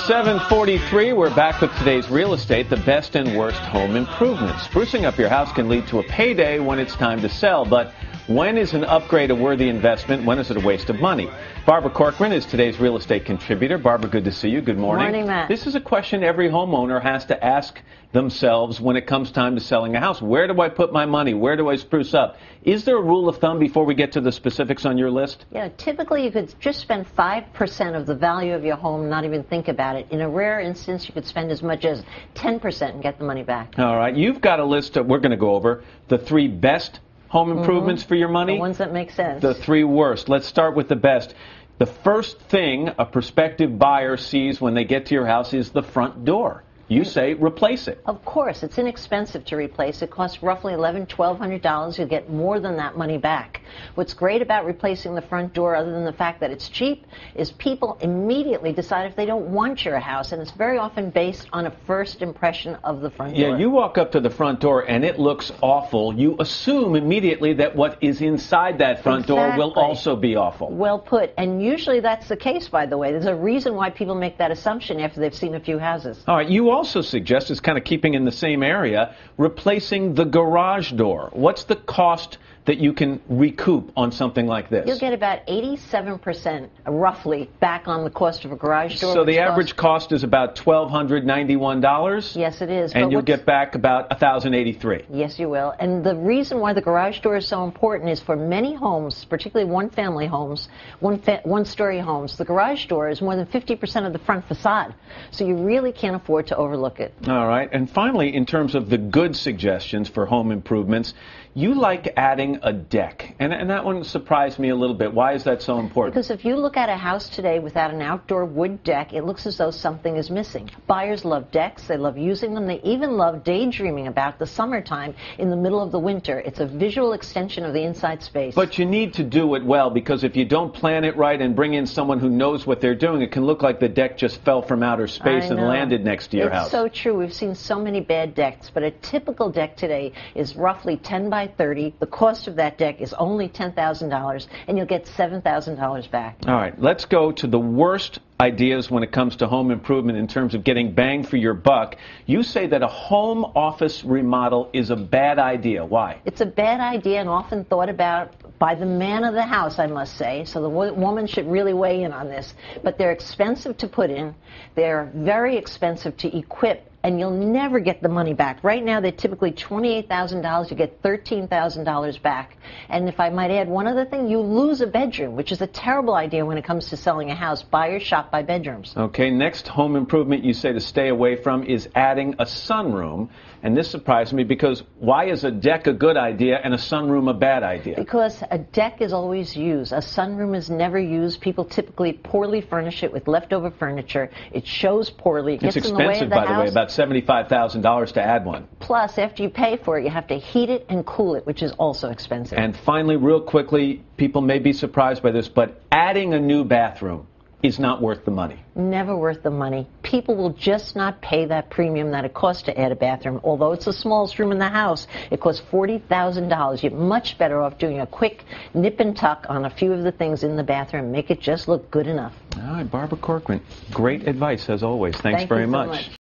7:43. We're back with today's real estate, the best and worst home improvements. Sprucing up your house can lead to a payday when it's time to sell, but when is an upgrade a worthy investment? When is it a waste of money? Barbara Corcoran is today's real estate contributor. Barbara, good to see you. Good morning. Morning, Matt. This is a question every homeowner has to ask themselves when it comes time to selling a house. Where do I put my money? Where do I spruce up? Is there a rule of thumb before we get to the specifics on your list? Yeah, typically you could just spend 5% of the value of your home, not even think about it. In a rare instance, you could spend as much as 10% and get the money back. All right. You've got a list that we're going to go over. The 3 best home improvements for your money. The ones that make sense. The 3 worst. Let's start with the best. The first thing a prospective buyer sees when they get to your house is the front door. You say replace it. Of course, it's inexpensive to replace. It costs roughly $1,100, $1,200. You'll get more than that money back. What's great about replacing the front door, other than the fact that it's cheap, is people immediately decide if they don't want your house, and it's very often based on a first impression of the front door. Yeah, you walk up to the front door and it looks awful. You assume immediately that what is inside that front door will also be awful. Well put. And usually that's the case, by the way. There's a reason why people make that assumption after they've seen a few houses. All right, you also suggest, is kind of keeping in the same area, replacing the garage door. What's the cost that you can recoup on something like this? You'll get about 87% roughly back on the cost of a garage door. So the average cost is about $1,291? Yes, it is. And you'll get back about $1,083? Yes, you will. And the reason why the garage door is so important is for many homes, particularly one-family homes, one-story homes, the garage door is more than 50% of the front facade. So you really can't afford to overlook it. All right. And finally, in terms of the good suggestions for home improvements, you like adding a deck. And that one surprised me a little bit. Why is that so important? Because if you look at a house today without an outdoor wood deck, it looks as though something is missing. Buyers love decks. They love using them. They even love daydreaming about the summertime in the middle of the winter. It's a visual extension of the inside space. But you need to do it well, because if you don't plan it right and bring in someone who knows what they're doing, it can look like the deck just fell from outer space and landed next to your house. It's so true. We've seen so many bad decks, but a typical deck today is roughly 10 by 30. The cost of that deck is only $10,000, and you'll get $7,000 back. All right, let's go to the worst ideas when it comes to home improvement in terms of getting bang for your buck. You say that a home office remodel is a bad idea. Why? It's a bad idea and often thought about by the man of the house, I must say, so the woman should really weigh in on this. But they're expensive to put in, they're very expensive to equip, and you'll never get the money back. Right now, they're typically $28,000. You get $13,000 back. And if I might add one other thing, you lose a bedroom, which is a terrible idea when it comes to selling a house. Buyers shop by bedrooms. Okay, next home improvement you say to stay away from is adding a sunroom. And this surprised me, because why is a deck a good idea and a sunroom a bad idea? Because a deck is always used. A sunroom is never used. People typically poorly furnish it with leftover furniture. It shows poorly. It gets it's in the way expensive, of the by house. the way, about $75,000 to add one. Plus, after you pay for it, you have to heat it and cool it, which is also expensive. And finally, real quickly, people may be surprised by this, but adding a new bathroom is not worth the money. Never worth the money. People will just not pay that premium that it costs to add a bathroom. Although it's the smallest room in the house, it costs $40,000. You're much better off doing a quick nip and tuck on a few of the things in the bathroom. Make it just look good enough. All right, Barbara Corcoran, great advice as always. Thanks very much.